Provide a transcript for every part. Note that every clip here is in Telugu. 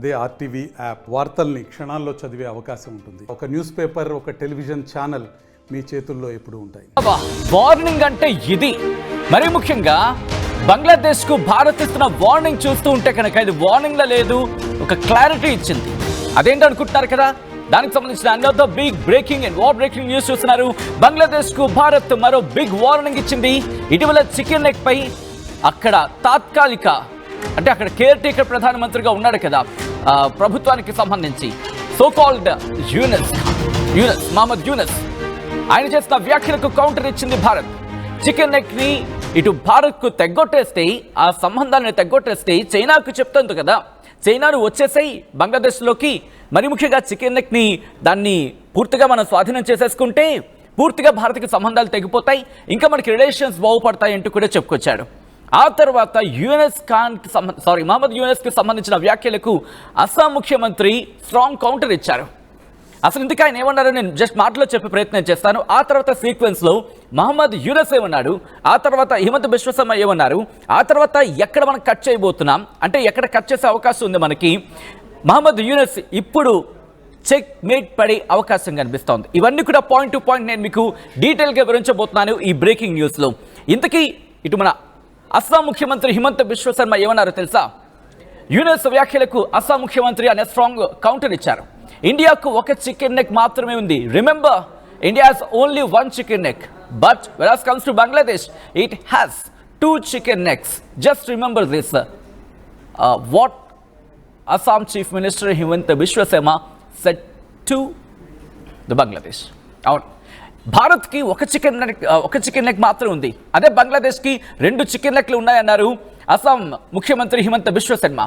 అదే ఆర్టీవీ యాప్ వార్తల్ని క్షణాల్లో చదివే అవకాశం ఉంటుంది. ఒక న్యూస్ పేపర్, ఒక టెలివిజన్ ఛానల్ మీ చేతుల్లో ఎప్పుడూ ఉంటాయి. వార్నింగ్ అంటే ఇది. మరి ముఖ్యంగా బంగ్లాదేశ్ కు భారత్ ఇస్తున్న వార్నింగ్ చూస్తూ ఉంటే కనుక ఇది వార్నింగ్ లా లేదు, ఒక క్లారిటీ ఇచ్చింది. అదేంటి అనుకుంటున్నారు కదా, దానికి సంబంధించిన another big breaking and war breaking news చూస్తున్నారు. బంగ్లాదేశ్ కు భారత్ మరో బిగ్ వార్నింగ్ ఇచ్చింది. ఇటీవల చికెన్ నెక్ పై అక్కడ తాత్కాలిక అంటే అక్కడ కేర్ టేకర్ ప్రధానమంత్రిగా ఉన్నాడు కదా ప్రభుత్వానికి సంబంధించి, సో కాల్డ్ యూనస్ మహమ్మద్ యూనస్, ఆయన చేసిన వ్యాఖ్యలకు కౌంటర్ ఇచ్చింది భారత్. చికెన్ నెక్ ని ఇటు భారత్ కు తెగ్గొట్టేస్తే, ఆ సంబంధాన్ని తెగ్గొట్టేస్తే చైనాకు చెప్తుంది కదా, చైనాను వచ్చేసాయి బంగ్లాదేశ్లోకి, మరి ముఖ్యంగా చికెన్ నెక్ ని దాన్ని పూర్తిగా మనం స్వాధీనం చేసేసుకుంటే పూర్తిగా భారత్కి సంబంధాలు తెగిపోతాయి, ఇంకా మనకి రిలేషన్స్ బాగుపడతాయి అంటూ కూడా చెప్పుకొచ్చాడు. ఆ తర్వాత మహమ్మద్ యూనస్ కి సంబంధించిన వ్యాఖ్యలకు అస్సాం ముఖ్యమంత్రి స్ట్రాంగ్ కౌంటర్ ఇచ్చారు. అసలు ఇందుకు ఆయన ఏమన్నారో నేను జస్ట్ మాటలో చెప్పే ప్రయత్నం చేస్తాను. ఆ తర్వాత సీక్వెన్స్ లో మహమ్మద్ యూనస్ ఏమన్నాడు, ఆ తర్వాత హిమంత బిశ్వ శర్మ ఏమన్నారు, ఆ తర్వాత ఎక్కడ మనం కట్ చేయబోతున్నాం అంటే ఎక్కడ కట్ చేసే అవకాశం ఉంది మనకి, మహమ్మద్ యూనస్ ఇప్పుడు చెక్ మేట్ పడే అవకాశం కనిపిస్తోంది. ఇవన్నీ కూడా పాయింట్ టు పాయింట్ నేను మీకు డీటెయిల్గా వివరించబోతున్నాను ఈ బ్రేకింగ్ న్యూస్లో. ఇంతకీ ఇటు మన అస్సాం ముఖ్యమంత్రి హిమంత బిశ్వ శర్మ ఏమన్నారో తెలుసా? యూనస్ వ్యాఖ్యలకు అస్సాం ముఖ్యమంత్రి అనే స్ట్రాంగ్ కౌంటర్ ఇచ్చారు. ఇండియాకు ఒక చికెన్ నెక్ మాత్రమే ఉంది. Remember, India has only one chicken neck, but whereas comes to Bangladesh, it has 2 chicken necks. Just remember this. What Assam Chief Minister Himanta Biswa Sarma said to the Bangladesh. అవును, భారత్కి ఒక చికెన్ నెక్ మాత్రం ఉంది, అదే బంగ్లాదేశ్కి 2 చికెన్ నెక్లు ఉన్నాయన్నారు అస్సాం ముఖ్యమంత్రి Himanta Biswa Sharma.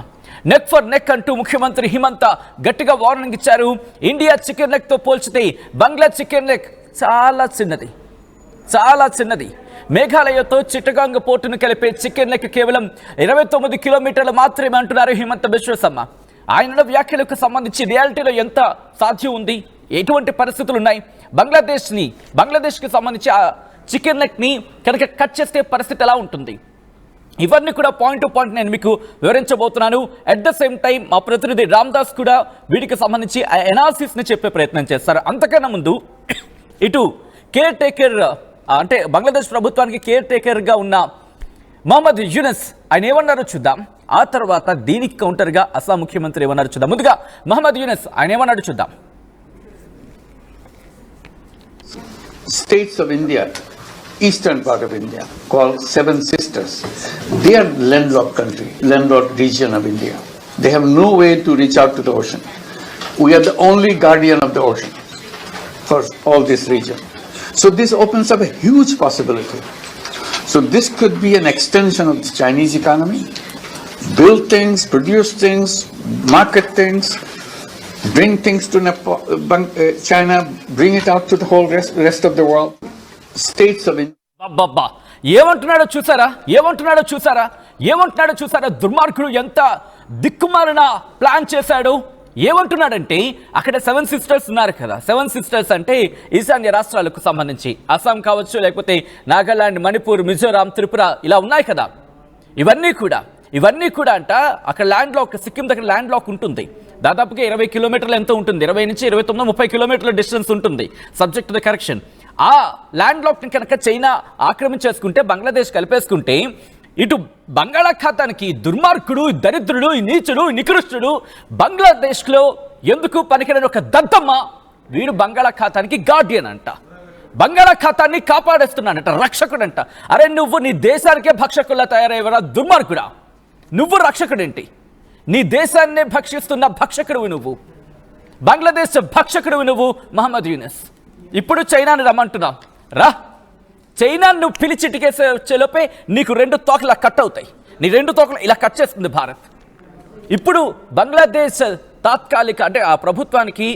Neck for neck అంటూ ముఖ్యమంత్రి హిమంత గట్టిగా వార్నింగ్ ఇచ్చారు. ఇండియా చికెన్ నెక్తో పోల్చితే బంగ్లా చికెన్ నెక్ చాలా చిన్నది. మేఘాలయతో చిట్టగాంగ్ పోర్టును కలిపే చికెన్ నెక్ కేవలం 29 కిలోమీటర్లు మాత్రమే అంటున్నారు హిమంత బిశ్వ శర్మ. ఆయన వ్యాఖ్యలకు సంబంధించి రియాలిటీలో ఎంత సాధ్యం ఉంది, ఎటువంటి పరిస్థితులు ఉన్నాయి, బంగ్లాదేశ్కి సంబంధించి ఆ చికెన్ నెక్ని కనుక కట్ చేస్తే పరిస్థితి ఎలా ఉంటుంది, ఇవన్నీ కూడా పాయింట్ టు పాయింట్ నేను మీకు వివరించబోతున్నాను. అట్ ద సేమ్ టైం మా ప్రతినిధి రామ్దాస్ కూడా వీటికి సంబంధించి ఆ ఎనాలిసిస్ని చెప్పే ప్రయత్నం చేస్తారు. అంతకన్నా ముందు ఇటు కేర్ టేకర్ అంటే బంగ్లాదేశ్ ప్రభుత్వానికి కేర్ టేకర్గా ఉన్న మహమ్మద్ యూనస్ ఆయన ఏమన్నారో చూద్దాం. ఆ తర్వాత దీనికి కౌంటర్గా అస్సాం ముఖ్యమంత్రి ఏమన్నారో చూద్దాం. ముందుగా మహమ్మద్ యూనస్ ఆయన ఏమన్నారో చూద్దాం. States of India, eastern part of India, called Seven Sisters. They are landlocked region of India. They have no way to reach out to the ocean. We are the only guardian of the ocean for all this region. So this opens up a huge possibility. So this could be an extension of the Chinese economy. Build things, produce things, market things, bring things to China, bring it out to the whole rest of the world. States of India. ఏమంటున్నాడో చూసారా దుర్మార్గుడు ఎంత దిక్కుమాలిన ప్లాన్ చేశాడు. ఏమంటున్నాడంటే అక్కడ 7 సిస్టర్స్ ఉన్నారు కదా, 7 సిస్టర్స్ అంటే ఈశాన్య రాష్ట్రాలకు సంబంధించి అస్సాం కావచ్చు, లేకపోతే నాగాలాండ్, మణిపూర్, మిజోరాం, త్రిపుర ఇలా ఉన్నాయి కదా, ఇవన్నీ కూడా అంట అక్కడ ల్యాండ్ లాక్, సిక్కిం దగ్గర ల్యాండ్ లాక్ ఉంటుంది. దాదాపుగా 20 కిలోమీటర్లు ఎంతో ఉంటుంది, 20 నుంచి 29, 30 కిలోమీటర్ల డిస్టెన్స్ ఉంటుంది, సబ్జెక్ట్ టు ద కరెక్షన్. ఆ ల్యాండ్ లాక్ని కనుక చైనా ఆక్రమించేసుకుంటే, బంగ్లాదేశ్ కలిపేసుకుంటే, ఇటు బంగాళాఖాతానికి దుర్మార్గుడు, దరిద్రుడు, నీచుడు, నికృష్టుడు, బంగ్లాదేశ్లో ఎందుకు పనికిరని ఒక దద్దమ్మ వీడు బంగాళాఖాతానికి గార్డియన్ అంట, బంగాళాఖాతాన్ని కాపాడేస్తున్నాడంట, రక్షకుడంట. అరే నువ్వు నీ దేశానికే భక్షకుల్లా తయారయ్యేవరా దుర్మార్గుడా, నువ్వు రక్షకుడేంటి? నీ దేశాన్నే భక్షిస్తున్న భక్షకుడువి నువ్వు, బంగ్లాదేశ్ భక్షకుడువి నువ్వు మహమ్మద్ యూనస్. ఇప్పుడు చైనాని రమ్మంటున్నావు, రా, చైనా నువ్వు పిలిచి టికేసే వచ్చేలోపే నీకు 2 తోకలు ఇలా కట్ అవుతాయి, నీ 2 తోకలు ఇలా కట్ చేస్తుంది భారత్. ఇప్పుడు బంగ్లాదేశ్ తాత్కాలిక అంటే ఆ ప్రభుత్వానికి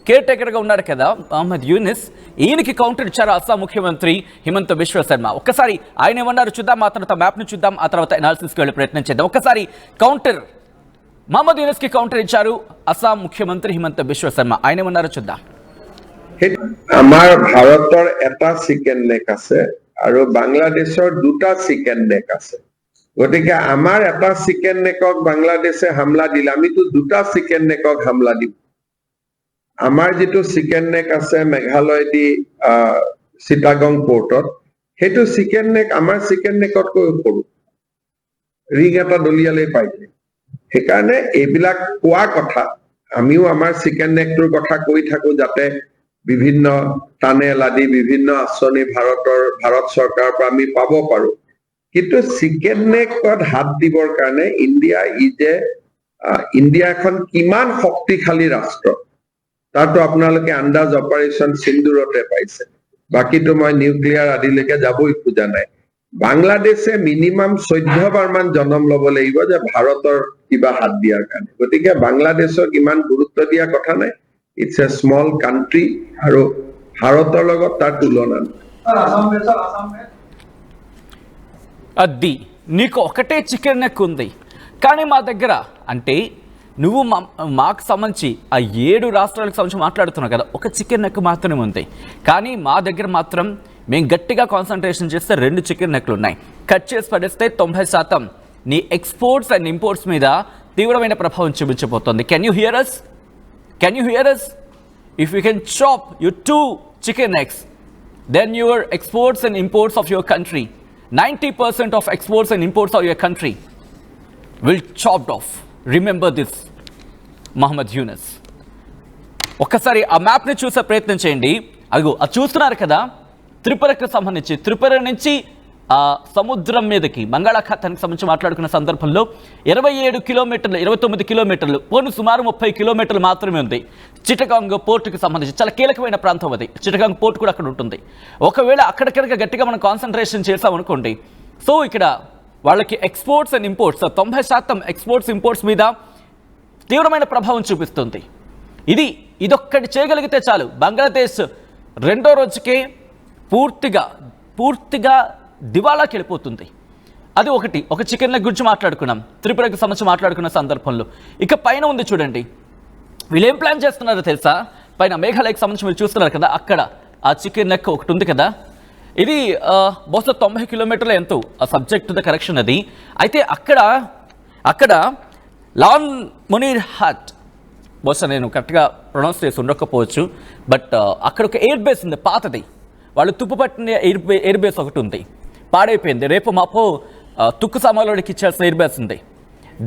కేర్ టేకర్గా ఉన్నాడు కదా మహమ్మద్ యూనస్, ఈయనకి కౌంటర్ ఇచ్చారు అస్సాం ముఖ్యమంత్రి హిమంత బిశ్వ శర్మ. ఒక్కసారి ఆయన ఏమన్నారు చూద్దాం, ఆ తర్వాత మ్యాప్ను చూద్దాం, ఆ తర్వాత ఎనాలిసిస్కి వెళ్ళే ప్రయత్నం చేద్దాం. ఒక్కసారి కౌంటర్ మహమ్మద్ యూనస్కి కౌంటర్ ఇచ్చారు అస్సాం ముఖ్యమంత్రి హిమంత బిశ్వ శర్మ. ఆయన ఏమన్నారో చూద్దాం. আমাৰ ভাৰতৰ এটা চিকেন নেক আছে আৰু বাংলাদেশৰ 2টা চিকেন নেক আছে. গতিকে আমাৰ এটা চিকেন নেকক বাংলাদেশে হামলা দিলে আমিতো দুটা চিকেন নেকক হামলা দিম আমাৰ যেটো চিকেন নেক আছে মেঘালয়দি চিটাগং পোৰ্টত হেতু চিকেন নেক আমাৰ চিকেন নেকত কৈ সৰু ৰিং এটা দলিয়ালে পাইছে সেইকাৰণে এইবিলাক কোৱা কথা আমিও আমাৰ চিকেন নেকটোৰ কথা কৈ থাকো যাতে বিভিন্ন টানেল আদি বিভিন্ন আঁচনি ভাৰত চৰকাৰৰ পৰা আমি পাব পাৰো কিন্তু চিকেন নেকত হাত দিবৰ কাৰণে ইণ্ডিয়া এখন কিমান শক্তিশালী ৰাষ্ট্ৰ তাতো আপোনালোকে আন্দাজ অপাৰেচন সিন্দুৰতে পাইছে বাকিটো মই নিউক্লিয়াৰ আদিলৈকে যাবই খোজা নাই বাংলাদেশে মিনিমাম 14 বাৰ মান জন্ম ল'ব লাগিব যে ভাৰতৰ কিবা হাত দিয়াৰ কাৰণে গতিকে বাংলাদেশক ইমান গুৰুত্ব দিয়া কথা নাই ইটস এ স্মল কান্ট্ৰি আৰু ভাৰতৰ লগত তাৰ তুলনা అది నీకు ఒకటే చికెన్ నెక్ ఉంది కానీ మా దగ్గర అంటే నువ్వు మాకు సంబంధించి ఆ 7 రాష్ట్రాలకు సంబంధించి మాట్లాడుతున్నావు కదా ఒక చికెన్ నెక్ మాత్రమే ఉంది కానీ మా దగ్గర మాత్రం మేము గట్టిగా కాన్సన్ట్రేషన్ చేస్తే 2 చికెన్ నెక్లు ఉన్నాయి కట్ చేసి పడేస్తే 90% నీ ఎక్స్పోర్ట్స్ అండ్ ఇంపోర్ట్స్ మీద తీవ్రమైన ప్రభావం చూపించబోతోంది can you hear us if you can chop your 2 chicken necks then your exports and imports of your country 90% of exports and imports of your country will chopped off remember this Muhammad Yunus ఒక్కసారి ఆ మ్యాప్ని చూసే ప్రయత్నం చేయండి అదిగో అది చూస్తున్నారు కదా త్రిపురకు సంబంధించి త్రిపుర నుంచి సముద్రం మీదకి బంగాళాఖాతానికి సంబంధించి మాట్లాడుకున్న సందర్భంలో 27 కిలోమీటర్లు 29 కిలోమీటర్లు పోను సుమారు 30 కిలోమీటర్లు మాత్రమే ఉంది చిటగాంగ్ పోర్టుకి సంబంధించి చాలా కీలకమైన ప్రాంతం అది చిటగాంగ్ పోర్టు కూడా అక్కడ ఉంటుంది ఒకవేళ అక్కడికనుక గట్టిగా మనం కాన్సన్ట్రేషన్ చేసామనుకోండి సో ఇక్కడ వాళ్ళకి exports and imports 90% exports imports మీద తీవ్రమైన ప్రభావం చూపిస్తుంది ఇదొక్కటి చేయగలిగితే చాలు బంగ్లాదేశ్ రెండో రోజుకే పూర్తిగా దివాళాకి వెళ్ళిపోతుంది అది ఒక చికెన్ లెగ్ గురించి మాట్లాడుకున్నాం త్రిపురకు సంబంధించి మాట్లాడుకున్న సందర్భంలో ఇక పైన ఉంది చూడండి వీళ్ళు ఏం ప్లాన్ చేస్తున్నారో తెలుసా పైన మేఘాలయకి సంబంధించి మీరు చూస్తున్నారు కదా అక్కడ ఆ చికెన్ లెగ్ ఒకటి ఉంది కదా ఇది బహుశా 90 కిలోమీటర్ల ఎంతో ఆ సబ్జెక్ట్ ద కరెక్షన్ అది అయితే అక్కడ లాన్ మునీర్ హాట్ బహుశా నేను కరెక్ట్గా ప్రొనౌన్స్ చేసి ఉండకపోవచ్చు బట్ అక్కడ ఒక ఎయిర్ బేస్ ఉంది పాతది వాళ్ళు తుప్పుపట్టిన ఎయిర్ బేస్ ఒకటి ఉంది పాడైపోయింది రేపు మాపో తుక్కు సామాన్లోకి ఇచ్చాల్సిన ఎయిర్ బేస్ ఉంది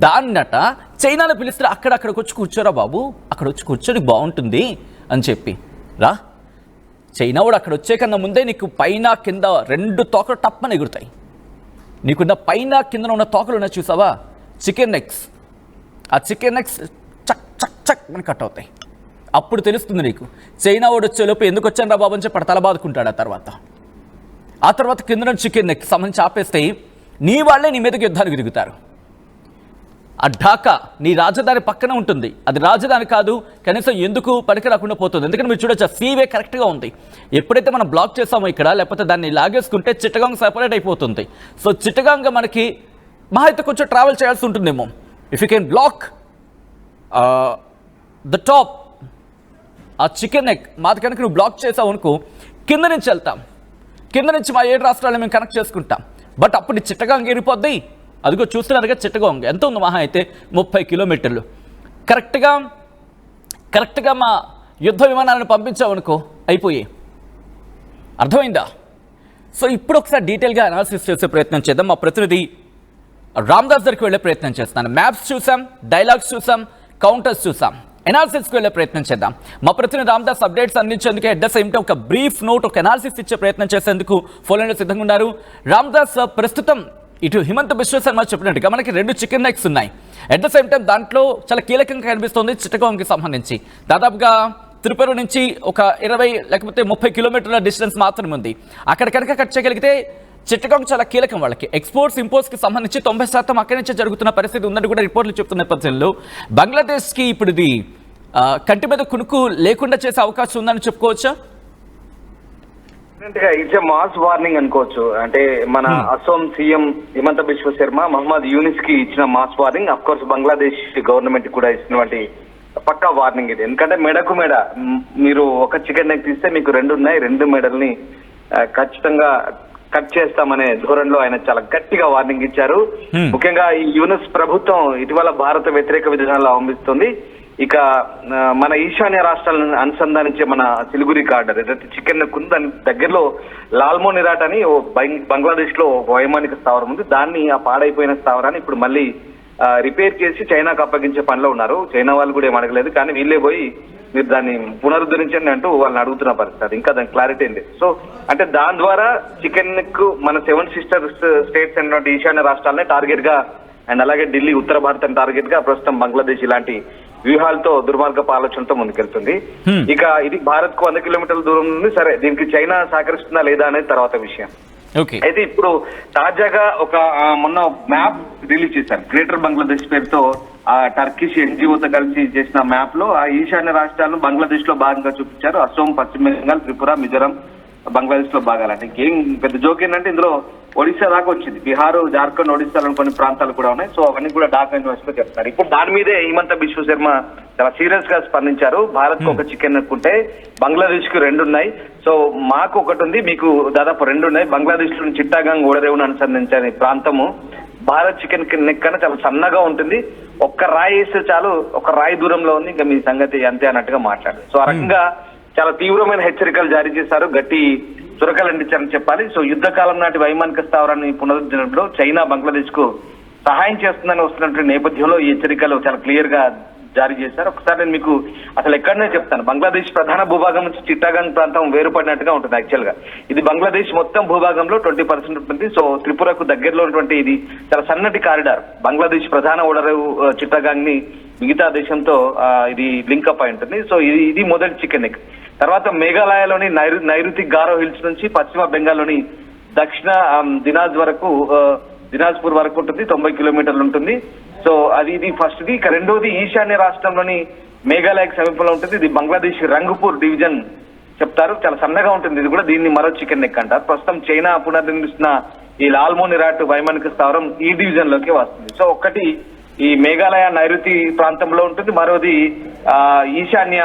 దాన్నట చైనాలో పిలిస్తే అక్కడికి వచ్చి కూర్చోరా బాబు అక్కడ వచ్చి కూర్చొని బాగుంటుంది అని చెప్పి రా చైనా కూడా అక్కడ వచ్చే కన్నా ముందే నీకు పైన కింద 2 తోకలు టప్పని ఎగురుతాయి నీకున్న పైన కింద ఉన్న తోకలు ఉన్నాయి చూసావా చికెన్ నెక్స్ ఆ చికెన్ నెక్స్ చక్ చక్ చక్ అని కట్ అవుతాయి అప్పుడు తెలుస్తుంది నీకు చైనా వాడు వచ్చేలోపు ఎందుకు వచ్చాను రా బాబు అని చెప్పి తల బాదుకుంటాడు ఆ తర్వాత కింద చికెన్ నెక్ సంబంధించి ఆపేస్తే నీ వాళ్ళే నీ మీదకి యుద్ధానికి దిగుతారు ఆ ఢాకా నీ రాజధాని పక్కన ఉంటుంది అది రాజధాని కాదు కనీసం ఎందుకు పనికి రాకుండా పోతుంది ఎందుకంటే మీరు చూడొచ్చు సీవే కరెక్ట్గా ఉంది ఎప్పుడైతే మనం బ్లాక్ చేసామో ఇక్కడ లేకపోతే దాన్ని లాగేసుకుంటే చిట్టగాంగ్ సెపరేట్ అయిపోతుంది సో చిట్టగాంగ్ మనకి మహా అయితే కొంచెం ట్రావెల్ చేయాల్సి ఉంటుందేమో if you can block the top ఆ చికెన్ నెక్ మాది కనుక నువ్వు బ్లాక్ చేసావు అనుకో కింద నుంచి వెళ్తాం కింద నుంచి మా 7 రాష్ట్రాలను మేము కనెక్ట్ చేసుకుంటాం బట్ అప్పుడు చిట్టగాంగ్ ఎరిపోద్ది అదిగో చూస్తున్నారుగా చిట్టగాంగ్ ఎంత ఉంది మహా అయితే 30 కిలోమీటర్లు కరెక్ట్గా మా యుద్ధ విమానాలను పంపించామనుకో అయిపోయాయి అర్థమైందా సో ఇప్పుడు ఒకసారి డీటెయిల్గా అనాలిసిస్ చేసే ప్రయత్నం చేద్దాం మా ప్రతినిధి రామ్దాస్ దగ్గరికి వెళ్ళే ప్రయత్నం చేస్తాను మ్యాప్స్ చూసాం డైలాగ్స్ చూసాం కౌంటర్స్ చూసాం ఎనాలిసిస్కి వెళ్ళే ప్రయత్నం చేద్దాం మా ప్రతినిధి రామ్దాస్ అప్డేట్స్ అందించేందుకు అట్ ద సేమ్ టైం ఒక బ్రీఫ్ నోట్ ఒక ఎనాలిసిస్ ఇచ్చే ప్రయత్నం చేసేందుకు ఫోన్లో సిద్ధంగా ఉన్నారు రామ్దాస్ ప్రస్తుతం ఇటు హిమంత బిశ్వ శర్మ చెప్పినట్టుగా మనకి 2 చికెన్ నెక్స్ ఉన్నాయి అట్ ద సేమ్ టైం దాంట్లో చాలా కీలకంగా కనిపిస్తుంది చిట్టగాంగ్కి సంబంధించి దాదాపుగా త్రిపుర నుంచి ఒక 20 లేకపోతే 30 కిలోమీటర్ల డిస్టెన్స్ మాత్రమే ఉంది అక్కడ కనుక కట్ చేయగలిగితే చిట్టగాంగ్ చాలా కీలకం వాళ్ళకి ఎక్స్పోర్ట్స్ ఇంపోర్ట్స్కి సంబంధించి 90% అక్కడి నుంచే జరుగుతున్న పరిస్థితి ఉందని కూడా రిపోర్ట్లు చెప్తున్న నేపథ్యంలో బంగ్లాదేశ్కి ఇప్పుడు ఇది కంటి మీద కునుకు లేకుండా చేసే అవకాశం ఉందని చెప్పుకోవచ్చా ఇట్స్ ఏ మాస్ వార్నింగ్ అనుకోవచ్చు అంటే మన అసోం సీఎం హిమంత బిశ్వ శర్మ మహమ్మద్ యూనిస్ కి ఇచ్చిన mass warning of course Bangladesh government కూడా ఇచ్చినటువంటి పక్కా వార్నింగ్ ఇది ఎందుకంటే మెడకు మెడ మీరు ఒక చికెన్ నెక్ తీస్తే మీకు 2 ఉన్నాయి 2 మెడల్ని ఖచ్చితంగా కట్ చేస్తామనే ధోరణిలో ఆయన చాలా గట్టిగా వార్నింగ్ ఇచ్చారు. ముఖ్యంగా ఈ యూనిస్ ప్రభుత్వం ఇటీవల భారత వ్యతిరేక విధానాలు అవలంబిస్తుంది. ఇక మన ఈశాన్య రాష్ట్రాలను అనుసంధానించే మన సిలిగురి కార్డర్ ఏదైతే చికెన్ నెక్ ఉందో దాని దగ్గరలో లాల్మో నిరాట్ అని బంగ్లాదేశ్ లో వైమానిక స్థావరం ఉంది. దాన్ని ఆ పాడైపోయిన స్థావరాన్ని ఇప్పుడు మళ్ళీ రిపేర్ చేసి చైనాకు అప్పగించే పనిలో ఉన్నారు. చైనా వాళ్ళు కూడా ఏం అడగలేదు, కానీ వీళ్ళే పోయి మీరు దాన్ని పునరుద్ధరించండి అంటూ వాళ్ళని అడుగుతున్న పరిస్థితి. ఇంకా దాని క్లారిటీ ఏంటి. సో అంటే దాని ద్వారా చికెన్ నెక్ మన 7 సిస్టర్స్ స్టేట్స్ అయినటువంటి ఈశాన్య రాష్ట్రాలనే టార్గెట్ గా అండ్ అలాగే ఢిల్లీ ఉత్తర భారతం టార్గెట్ గా ప్రస్తుతం బంగ్లాదేశ్ ఇలాంటి వ్యూహాలతో దుర్మార్గపు ఆలోచనతో ముందుకెళ్తుంది. ఇక ఇది భారత్ కు 100 కిలోమీటర్ల దూరం ఉంది. సరే, దీనికి చైనా సహకరిస్తుందా లేదా అనేది తర్వాత విషయం. అయితే ఇప్పుడు తాజాగా ఒక మొన్న మ్యాప్ రిలీజ్ చేశారు గ్రేటర్ బంగ్లాదేశ్ పేరుతో. ఆ టర్కిష్ ఎన్జిఓతో కలిసి చేసిన మ్యాప్ లో ఆ ఈశాన్య రాష్ట్రాలను బంగ్లాదేశ్ లో భాగంగా చూపించారు. అసోం, పశ్చిమ బెంగాల్, త్రిపుర, మిజోరాం బంగ్లాదేశ్ లో భాగాలంటే ఇంకేం పెద్ద జోక్ ఏంటంటే ఇందులో ఒడిశా దాకా వచ్చింది. బీహార్, జార్ఖండ్, ఒడిశాలో కొన్ని ప్రాంతాలు కూడా ఉన్నాయి. సో అవన్నీ కూడా ఢాకా యూనివర్సిటీలో చెప్తారు. ఇప్పుడు దాని మీదే హిమంత బిశ్వ శర్మ చాలా సీరియస్ గా స్పందించారు. భారత్ కు ఒక చికెన్ నెక్ ఉంటే బంగ్లాదేశ్ కు 2 ఉన్నాయి. సో మాకు ఒకటి ఉంది, మీకు దాదాపు 2 ఉన్నాయి. బంగ్లాదేశ్ లోని చిట్టాగాంగ్ ఓడరేవును అనుసంధించే ప్రాంతము భారత్ చికెన్ నెక్ కన్నా చాలా సన్నగా ఉంటుంది. ఒక్క రాయి వేస్తే చాలు, ఒక రాయి దూరంలో ఉంది, ఇంకా మీ సంగతి అంతే అన్నట్టుగా మాట్లాడారు. సో ఆ రకంగా చాలా తీవ్రమైన హెచ్చరికలు జారీ చేశారు, గట్టి చురకలు అందించారని చెప్పాలి. సో యుద్ధ కాలం నాటి వైమానిక స్థావరాన్ని పునరుద్ధరించడంలో చైనా బంగ్లాదేశ్ కు సహాయం చేస్తుందని వస్తున్నటువంటి నేపథ్యంలో ఈ హెచ్చరికలు చాలా క్లియర్ గా జారీ చేశారు. ఒకసారి నేను మీకు అసలు ఎక్కడనే చెప్తాను. బంగ్లాదేశ్ ప్రధాన భూభాగం నుంచి చిట్టాగాంగ్ ప్రాంతం వేరుపడినట్టుగా ఉంటుంది. యాక్చువల్ గా ఇది బంగ్లాదేశ్ మొత్తం భూభాగంలో 20% ఉంటుంది. సో త్రిపురకు దగ్గరలో ఉన్నటువంటి ఇది చాలా సన్నటి కారిడార్. బంగ్లాదేశ్ ప్రధాన ఓడరేవు చిట్టాగాంగ్ ని మిగతా దేశంతో ఇది లింకప్ అయి ఉంటుంది. సో ఇది మొదటి చికెన్ నెక్. తర్వాత మేఘాలయలోని నైరుతి గారో హిల్స్ నుంచి పశ్చిమ బెంగాల్లోని దక్షిణ దినాజ్పూర్ వరకు ఉంటుంది. 90 కిలోమీటర్లు ఉంటుంది. సో ఇది ఫస్ట్ది. ఇక రెండోది ఈశాన్య రాష్ట్రంలోని మేఘాలయకు సమీపంలో ఉంటుంది. ఇది బంగ్లాదేశ్ రంగపూర్ డివిజన్ చెప్తారు. చాలా సన్నగా ఉంటుంది ఇది కూడా. దీన్ని మరో చికెన్ నెక్ అంటారు. ప్రస్తుతం చైనా పునర్నిర్మిస్తున్న ఈ లాల్మో నిరాట్ వైమానిక స్థావరం ఈ డివిజన్ లోకి వస్తుంది. సో ఒకటి ఈ మేఘాలయ నైరుతి ప్రాంతంలో ఉంటుంది, మరోది ఈశాన్య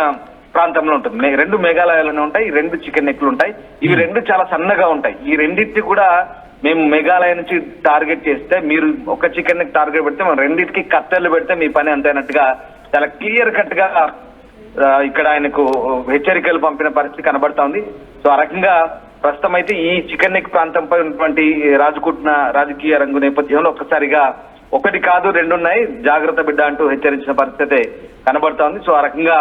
ప్రాంతంలో ఉంటుంది. 2 మేఘాలయాలోనే ఉంటాయి. 2 చికెన్ నెక్లు ఉంటాయి. ఇవి 2 చాలా సన్నగా ఉంటాయి. ఈ రెండింటికి కూడా మేము మేఘాలయ నుంచి టార్గెట్ చేస్తే, మీరు ఒక చికెన్ నెక్ టార్గెట్ పెడితే మనం రెండింటికి కత్తెర్లు పెడితే మీ పని అంతైనట్టుగా చాలా క్లియర్ కట్ గా ఇక్కడ ఆయనకు హెచ్చరికలు పంపిన పరిస్థితి కనబడతా ఉంది. సో ఆ రకంగా ప్రస్తుతం అయితే ఈ చికెన్ నెక్ ప్రాంతంపై ఉన్నటువంటి రాజుకుంటున్న రాజకీయ రంగు నేపథ్యంలో ఒక్కసారిగా 1 కాదు 2 ఉన్నాయి, జాగ్రత్త బిడ్డ అంటూ హెచ్చరించిన పరిస్థితి కనబడతా ఉంది. సో ఆ రకంగా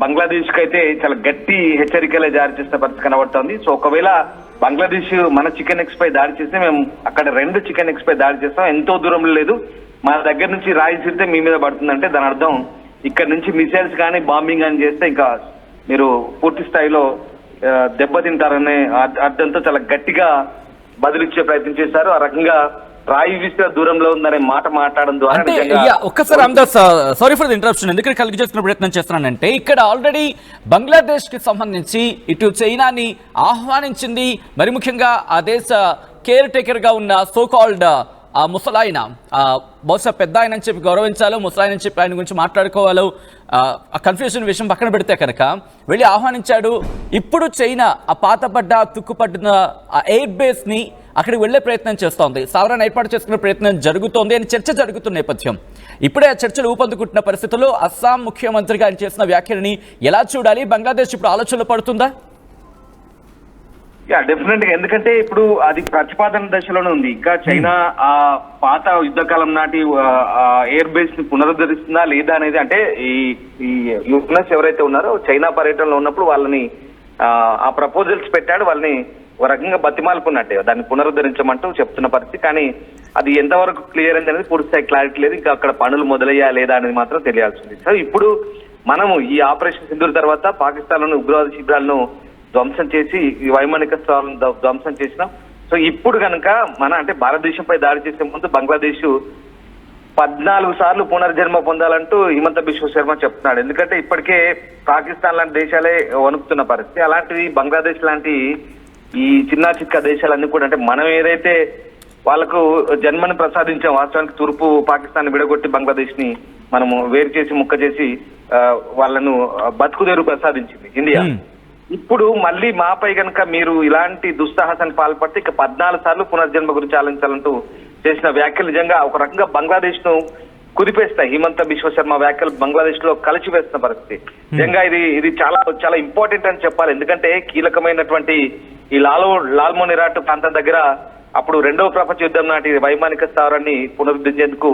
బంగ్లాదేశ్ కి అయితే చాలా గట్టి హెచ్చరికలే జారీ చేసిన పరిస్థితి కనబడుతోంది. సో ఒకవేళ బంగ్లాదేశ్ మన చికెన్ నెక్స్ పై దాడి చేస్తే మేము అక్కడ 2 చికెన్ నెక్స్ పై దాడి చేస్తాం. ఎంతో దూరంలో లేదు, మన దగ్గర నుంచి రాయి చిరితే మీ మీద పడుతుందంటే దాని అర్థం ఇక్కడ నుంచి మిసైల్స్ కానీ బాంబింగ్ కానీ చేస్తే ఇంకా మీరు పూర్తి స్థాయిలో దెబ్బతింటారనే అర్థంతో చాలా గట్టిగా బదులిచ్చే ప్రయత్నం చేశారు. ఆ రకంగా రాయి విస్తే దూరంలో ఉందనే మాట మాట్లాడడం ద్వారా ఒక్కసారి Ramadas, sorry for the interruption, ఎందుకంటే కలిగి చేసుకునే ప్రయత్నం చేస్తున్నానంటే ఇక్కడ ఆల్రెడీ బంగ్లాదేశ్ కి సంబంధించి ఇటు చైనాని ఆహ్వానించింది. మరి ముఖ్యంగా ఆ దేశ కేర్ టేకర్ గా ఉన్న సో కాల్డ్ ఆ ముసలాయన, బహుశా పెద్ద ఆయన అని చెప్పి గౌరవించాలో, ముసలాయన అని చెప్పి ఆయన గురించి మాట్లాడుకోవాలో, ఆ కన్ఫ్యూజన్ విషయం పక్కన పెడితే కనుక వెళ్ళి ఆహ్వానించాడు. ఇప్పుడు చైనా ఆ పాతపడ్డ తుక్కుపడ్డ ఆ ఎయిర్ బేస్ ని అక్కడికి వెళ్లే ప్రయత్నం చేస్తోంది. స్థావరాన్ని ఏర్పాటు చేసుకునే ప్రయత్నం జరుగుతోంది అని చర్చ జరుగుతున్న నేపథ్యం. ఇప్పుడే ఆ చర్చలు ఊపందుకుంటున్న పరిస్థితుల్లో అస్సాం ముఖ్యమంత్రిగా ఆయన చేసిన వ్యాఖ్యలని ఎలా చూడాలి? బంగ్లాదేశ్ ఇప్పుడు ఆలోచనలు పడుతుందా? డెఫినెట్ గా. ఎందుకంటే ఇప్పుడు అది ప్రతిపాదన దశలోనే ఉంది. ఇంకా చైనా ఆ పాత యుద్ధకాలం నాటి ఎయిర్ బేస్ ని పునరుద్ధరిస్తుందా లేదా అనేది, అంటే ఈ యుఎస్ ఎవరైతే ఉన్నారో చైనా పర్యటనలో ఉన్నప్పుడు వాళ్ళని ఆ ప్రపోజల్స్ పెట్టాడు. వాళ్ళని ఒక రకంగా బతిమాలుకున్నట్టే దాన్ని పునరుద్ధరించమంటూ చెప్తున్న పరిస్థితి. కానీ అది ఎంతవరకు క్లియర్ అనేది పూర్తిస్థాయి క్లారిటీ లేదు. ఇంకా అక్కడ పనులు మొదలయ్యా లేదా అనేది మాత్రం తెలియాల్సింది. సో ఇప్పుడు మనము ఈ ఆపరేషన్ సింధూర్ తర్వాత పాకిస్తాన్ లోని ఉగ్రవాద శిబిరాలను ధ్వంసం చేసి ఈ వైమానిక స్థావరాలను ధ్వంసం చేసినాం. సో ఇప్పుడు కనుక అంటే భారతదేశంపై దాడి చేసే ముందు బంగ్లాదేశ్ 14 సార్లు పునర్జన్మ పొందాలంటూ హిమంత బిశ్వ శర్మ చెప్తున్నాడు. ఎందుకంటే ఇప్పటికే పాకిస్తాన్ లాంటి దేశాలే వణుకుతున్న పరిస్థితి. అలాంటిది బంగ్లాదేశ్ లాంటి ఈ చిన్న చిక్క దేశాలన్నీ కూడా, అంటే మనం ఏదైతే వాళ్ళకు జన్మని ప్రసాదించాం, వాస్తవానికి తూర్పు పాకిస్తాన్ విడగొట్టి బంగ్లాదేశ్ ని మనము వేరు చేసి ముక్క చేసి వాళ్ళను బతుకుదేరు ప్రసాదించింది ఇండియా. ఇప్పుడు మళ్ళీ మాపై గనక మీరు ఇలాంటి దుస్సాహసానికి పాల్పడితే ఇక 14 సార్లు పునర్జన్మ గురించి ఆలోచించాలంటూ చేసిన వ్యాఖ్యలు నిజంగా ఒక రకంగా బంగ్లాదేశ్ ను కుదిపేస్తాయి. హిమంత బిశ్వ శర్మ వ్యాఖ్యలు బంగ్లాదేశ్ లో కలిసివేస్తున్న పరిస్థితి. నిజంగా ఇది చాలా చాలా ఇంపార్టెంట్ అని చెప్పాలి. ఎందుకంటే కీలకమైనటువంటి ఈ లాల్మోనిరాట్ ప్రాంతం దగ్గర అప్పుడు రెండవ ప్రపంచ యుద్ధం నాటి వైమానిక స్థావరాన్ని పునరుద్ధరించేందుకు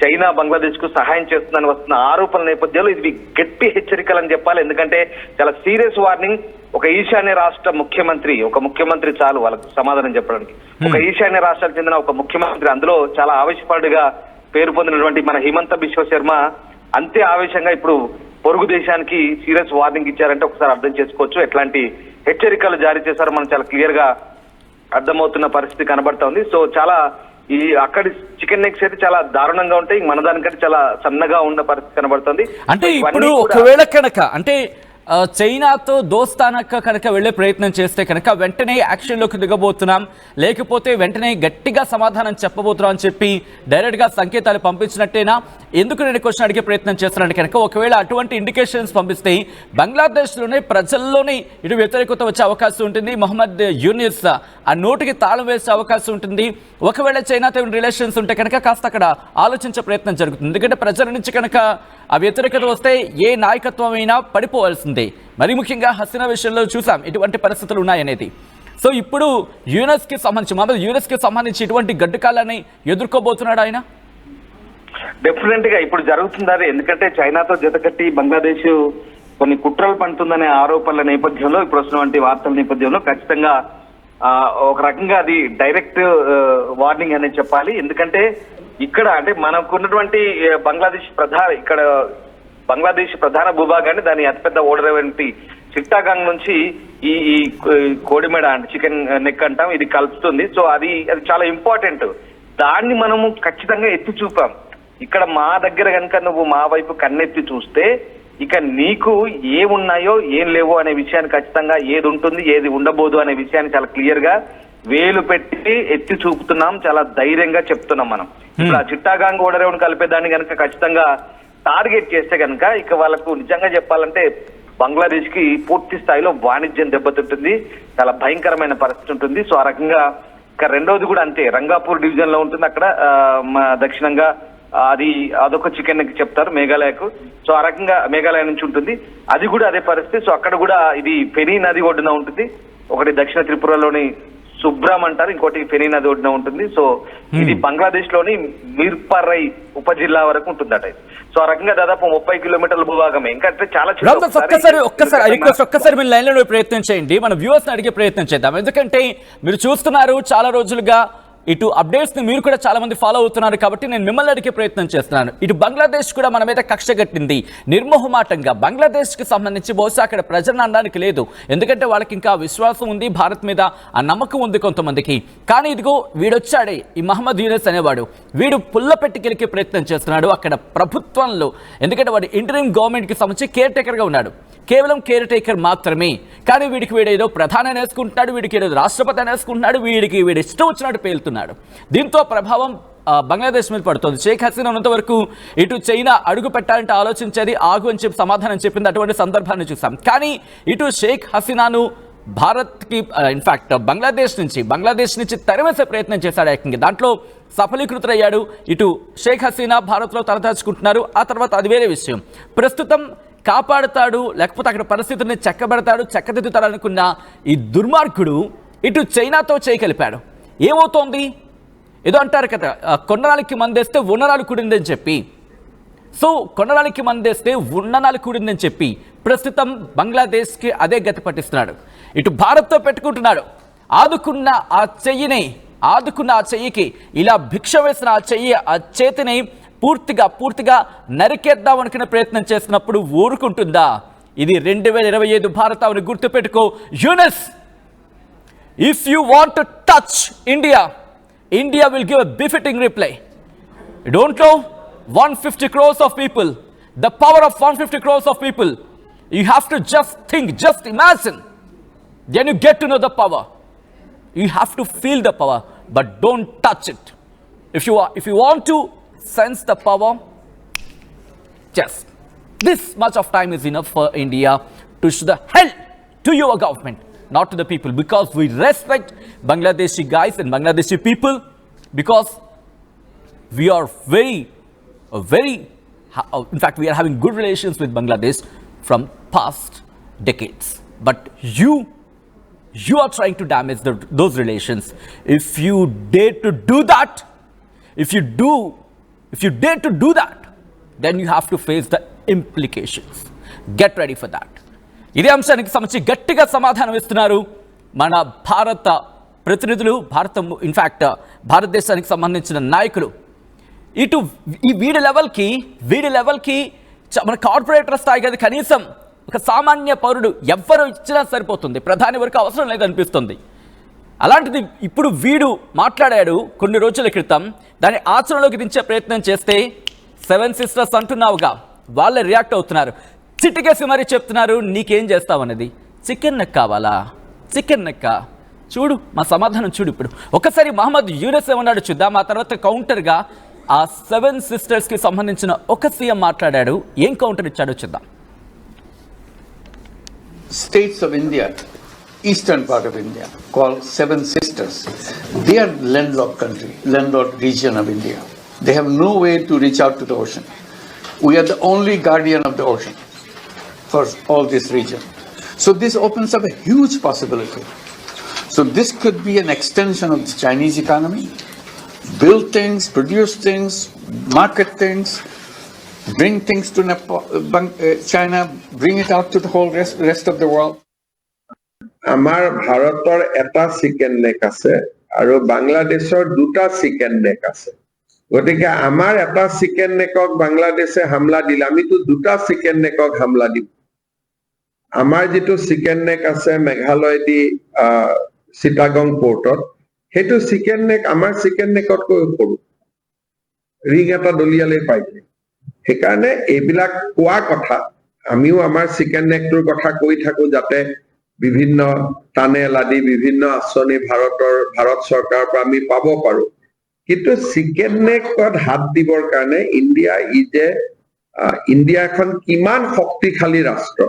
చైనా బంగ్లాదేశ్ కు సహాయం చేస్తుందని వస్తున్న ఆరోపణల నేపథ్యంలో ఇది గట్టి హెచ్చరికలని చెప్పాలి. ఎందుకంటే చాలా సీరియస్ వార్నింగ్. ఒక ఈశాన్య రాష్ట్ర ముఖ్యమంత్రి, ఒక ముఖ్యమంత్రి చాలు వాళ్ళకు సమాధానం చెప్పడానికి. ఒక ఈశాన్య రాష్ట్రాలకు చెందిన ఒక ముఖ్యమంత్రి, అందులో చాలా ఆవేశపరుడుగా పేరు పొందినటువంటి మన హిమంత బిశ్వ శర్మ అంతే ఆవేశంగా ఇప్పుడు పొరుగు దేశానికి సీరియస్ వార్నింగ్ ఇచ్చారంటే ఒకసారి అర్థం చేసుకోవచ్చు. ఎట్లాంటి హెచ్చరికలు జారీ చేశారో మనం చాలా క్లియర్ గా అర్థమవుతున్న పరిస్థితి కనబడుతోంది. సో చాలా ఈ అక్కడి చికెన్ నెక్స్ అయితే చాలా దారుణంగా ఉంటాయి, మన దానికంటే చాలా సన్నగా ఉన్న పరిస్థితి కనబడుతుంది. అంటే ఇప్పుడు ఒకవేళ కనుక అంటే చైనాతో దోస్తానక్క కనుక వెళ్లే ప్రయత్నం చేస్తే కనుక వెంటనే యాక్షన్లోకి దిగబోతున్నాం, లేకపోతే వెంటనే గట్టిగా సమాధానం చెప్పబోతున్నాం అని చెప్పి డైరెక్ట్గా సంకేతాలు పంపించినట్టేనా? ఎందుకు నేను క్వశ్చన్ అడిగే ప్రయత్నం చేస్తున్నాను కనుక ఒకవేళ అటువంటి ఇండికేషన్స్ పంపిస్తే బంగ్లాదేశ్లోనే ప్రజల్లోనే ఇటు వ్యతిరేకత వచ్చే అవకాశం ఉంటుంది. మొహమ్మద్ యూనిస్ ఆ నోటికి తాళం వేసే అవకాశం ఉంటుంది. ఒకవేళ చైనాతో రిలేషన్స్ ఉంటే కనుక కాస్త అక్కడ ఆలోచించే ప్రయత్నం జరుగుతుంది. ఎందుకంటే ప్రజల నుంచి కనుక ఆ వ్యతిరేకత వస్తే ఏ నాయకత్వం అయినా పడిపోవాల్సిందే. మరి ముఖ్యంగా హసీనా విషయంలో చూసాం ఇటువంటి పరిస్థితులు ఉన్నాయనేది. సో ఇప్పుడు యూనెస్కి సంబంధించి మొహమ్మద్ యూనెస్కి సంబంధించి ఇటువంటి గడ్డుకాలని ఎదుర్కోబోతున్నాడు ఆయన. డెఫినెట్ గా ఇప్పుడు జరుగుతుంది అదే. ఎందుకంటే చైనాతో జతకట్టి బంగ్లాదేశ్ కొన్ని కుట్రలు పండుతుందనే ఆరోపణల నేపథ్యంలో ఇప్పుడు వస్తున్నటువంటి వార్తల నేపథ్యంలో ఖచ్చితంగా ఒక రకంగా అది డైరెక్ట్ వార్నింగ్ అనేది చెప్పాలి. ఎందుకంటే ఇక్కడ అంటే మనకున్నటువంటి బంగ్లాదేశ్ ప్రధాన భూభాగాన్ని దాని అతిపెద్ద ఓడరేవంటి చిట్టాగాంగ్ నుంచి ఈ కోడిమెడ అంటే చికెన్ నెక్ అంటాం, ఇది కలుపుతుంది. సో అది చాలా ఇంపార్టెంట్. దాన్ని మనము ఖచ్చితంగా ఎత్తి చూపాం. ఇక్కడ మా దగ్గర కనుక నువ్వు మా వైపు కన్నెత్తి చూస్తే ఇక నీకు ఏమున్నాయో ఏం లేవో అనే విషయాన్ని ఖచ్చితంగా ఏది ఉంటుంది ఏది ఉండబోదు అనే విషయాన్ని చాలా క్లియర్ గా వేలు పెట్టి ఎత్తి చూపుతున్నాం, చాలా ధైర్యంగా చెప్తున్నాం మనం. ఇప్పుడు ఆ చిట్టాగాంగ్ ఓడరేవుని కలిపేదాన్ని కనుక ఖచ్చితంగా టార్గెట్ చేస్తే కనుక ఇక వాళ్ళకు నిజంగా చెప్పాలంటే బంగ్లాదేశ్ కి పూర్తి స్థాయిలో వాణిజ్యం దెబ్బతింటుంది, చాలా భయంకరమైన పరిస్థితి ఉంటుంది. సో ఆ రకంగా ఇక రెండోది కూడా అంతే, రంగాపూర్ డివిజన్ లో ఉంటుంది అక్కడ దక్షిణంగా అదొక చికెన్ చెప్తారు మేఘాలయకు. సో ఆ రకంగా మేఘాలయ నుంచి ఉంటుంది, అది కూడా అదే పరిస్థితి. సో అక్కడ కూడా ఇది ఫెనీ నది ఒడ్డున ఉంటుంది. ఒకటి దక్షిణ త్రిపురలోని సుబ్రామ్ అంటారు, ఇంకోటి ఫెనీ నది ఒడ్డున ఉంటుంది. సో ఇది బంగ్లాదేశ్ లోని మీర్పర్రై ఉపజిల్లా వరకు ఉంటుందట. సో ఆ రకంగా దాదాపు 30 కిలోమీటర్ల భూభాగమే. ఇంకా చాలా ఒక్కసారి మీరు లైన్ లో ప్రయత్నం చేయండి, మన వ్యూవర్స్ అడిగే ప్రయత్నం చేద్దాం. ఎందుకంటే మీరు చూస్తున్నారు చాలా రోజులుగా ఇటు అప్డేట్స్ ని మీరు కూడా చాలా మంది ఫాలో అవుతున్నారు కాబట్టి నేను మిమ్మల్ని అడిగే ప్రయత్నం చేస్తున్నాను. ఇటు బంగ్లాదేశ్ కూడా మన మీద కక్ష కట్టింది నిర్మోహమాటంగా. బంగ్లాదేశ్ కి సంబంధించి బహుశా అక్కడ ప్రజలను అనడానికి లేదు, ఎందుకంటే వాళ్ళకి ఇంకా విశ్వాసం ఉంది భారత్ మీద, ఆ నమ్మకం ఉంది కొంతమందికి. కానీ ఇదిగో వీడొచ్చాడే ఈ మహమ్మద్ యూనిస్ అనేవాడు, వీడు పుల్ల పెట్టికెలికే ప్రయత్నం చేస్తున్నాడు అక్కడ ప్రభుత్వంలో. ఎందుకంటే వాడు ఇంటరిమ్ గవర్నమెంట్ కి సంబంధించి కేర్ టేకర్ గా ఉన్నాడు, కేవలం కేర్ టేకర్ మాత్రమే. కానీ వీడికి వీడేదో ప్రధాని అనేసుకుంటున్నాడు, వీడికి ఏదో రాష్ట్రపతి అనేసుకుంటున్నాడు, వీడి ఇష్టం వచ్చినట్టు పేలుతున్నాడు. దీంతో ప్రభావం బంగ్లాదేశ్ మీద పడుతుంది. షేక్ హసీనా ఉన్నంత వరకు ఇటు చైనా అడుగు పెట్టాలంటే ఆలోచించేది, ఆగు అని చెప్పి సమాధానం చెప్పింది, అటువంటి సందర్భాన్ని చూసాం. కానీ ఇటు షేక్ హసీనాను భారత్కి ఇన్ఫాక్ట్ బంగ్లాదేశ్ నుంచి తరివేసే ప్రయత్నం చేశాడు ఏకంగా. దాంట్లో సఫలీకృతులయ్యాడు. ఇటు షేక్ హసీనా భారత్లో తలదాచుకుంటున్నారు. ఆ తర్వాత అది వేరే విషయం. ప్రస్తుతం కాపాడుతాడు లేకపోతే అక్కడ పరిస్థితుల్ని చక్కదిద్దుతాడనుకున్న ఈ దుర్మార్గుడు ఇటు చైనాతో చేయగలిపాడు. ఏమవుతోంది? ఏదో అంటారు కదా, కొండనాలికి మందేస్తే ఉన్ననాలు కూడిందని చెప్పి. సో కొండనాలికి మందేస్తే ఉన్ననాలు కూడిందని చెప్పి ప్రస్తుతం బంగ్లాదేశ్కి అదే గతి పట్టిస్తున్నాడు. ఇటు భారత్తో పెట్టుకుంటున్నాడు. ఆదుకున్న ఆ చెయ్యికి ఇలా భిక్ష వేసిన ఆ చేతిని పూర్తిగా నరికేద్దాం అనుకునే ప్రయత్నం చేసినప్పుడు ఊరుకుంటుందా? ఇది 2025 భారత్ అని గుర్తుపెట్టుకో Yunus. If you want to touch India will give a befitting reply. You don't know 150 crores of people, the power of 150 crores of people. You have to just think, just imagine, then you get to know the power. You have to feel the power, but don't touch it. If you want to sense the power, just this much of time is enough for India to show the hell to your government, not to the people, because we respect Bangladeshi guys and Bangladeshi people, because we are in fact, we are having good relations with Bangladesh from past decades. But you are trying to damage those relations. If you dare to do that, if you dare to do that, then you have to face the implications. Get ready for that. ఇదే అంశానికి సంబంధించి గట్టిగా సమాధానం ఇస్తున్నారు మన భారత ప్రతినిధులు, ఇన్ఫ్యాక్ట్ భారతదేశానికి సంబంధించిన నాయకులు. ఇటు ఈ వీడి లెవెల్కి మన కార్పొరేటర్ స్థాయి కదా, కనీసం ఒక సామాన్య పౌరుడు ఎవ్వరు ఇచ్చినా సరిపోతుంది, ప్రధాని వరకు అవసరం లేదనిపిస్తుంది. అలాంటిది ఇప్పుడు వీడు మాట్లాడాడు కొన్ని రోజుల క్రితం, దాన్ని ఆచరణలోకి దించే ప్రయత్నం చేస్తే 7 సిస్టర్స్ అంటున్నావుగా, వాళ్ళే రియాక్ట్ అవుతున్నారు. చిటికేసి మరీ చెప్తున్నారు నీకేం చేస్తావన్నది. చికెన్ నెక్ కావాలా? చికెన్ నెక్క చూడు, మా సమాధానం చూడు. ఇప్పుడు ఒకసారి మహమ్మద్ యూనస్ ఏమన్నాడు చూద్దాం, ఆ తర్వాత కౌంటర్గా ఆ 7 సిస్టర్స్కి సంబంధించిన ఒక సీఎం మాట్లాడాడు, ఏం కౌంటర్ ఇచ్చాడో చూద్దాం. States of India, eastern part of India, called 7 sisters. They are landlocked country, landlocked region of India. They have no way to reach out to the ocean. We are the only guardian of the ocean for all this region. So this opens up a huge possibility. So this could be an extension of the Chinese economy. Build things, produce things, market things, bring things to China, bring it out to the whole rest of the world. আমাৰ ভাৰতৰ এটা চিকেন নেক আছে আৰু বাংলাদেশৰ দুটা চিকেন নেক আছে, গতিকে আমাৰ এটা চিকেন নেকক বাংলাদেশে হামলা দিলে আমিতো দুটা চিকেন নেকক হামলা দিম। আমাৰ যিটো চিকেন নেক আছে মেঘালয় দি চিটাগং পোৰ্টত, সেইটো চিকেন নেক আমাৰ চিকেন নেকতকৈ সৰু, ৰিং এটা দলিয়ালে পাই যায়। সেইকাৰণে এইবিলাক কোৱা কথা, আমিও আমাৰ চিকেন নেকটোৰ কথা কৈ থাকো যাতে বিভিন্ন টানেল আদি বিভিন্ন আঁচনি ভাৰত চৰকাৰৰ পৰা আমি পাব পাৰো। কিন্তু চিকেন নেকত হাত দিবৰ কাৰণে ইণ্ডিয়া এখন কিমান শক্তিশালী ৰাষ্ট্ৰ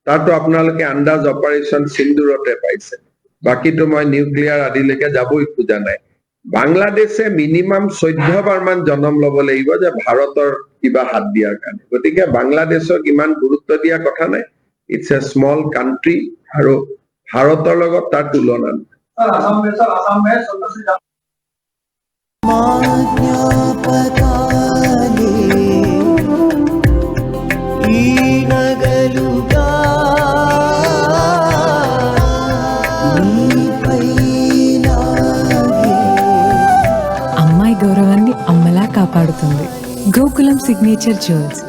তাতো আপোনালোকে আন্দাজ অপাৰেশ্যন সিন্দুৰতে পাইছে, বাকীটো মই নিউক্লিয়াৰ আদিলৈকে যাবই খোজা নাই। বাংলাদেশে মিনিমাম 14 বাৰ মান জন্ম ল'ব লাগিব যে ভাৰতৰ কিবা হাত দিয়াৰ কাৰণে, গতিকে বাংলাদেশক ইমান গুৰুত্ব দিয়া কথা নাই। ইটস এ স্মল কান্ট্ৰি আৰু ভাৰতৰ লগত তাৰ তুলনা নাই। అమ్మాయి గౌరవాన్ని అమ్మలా కాపాడుతుంది గోకులం సిగ్నేచర్ జ్యువెల్స్.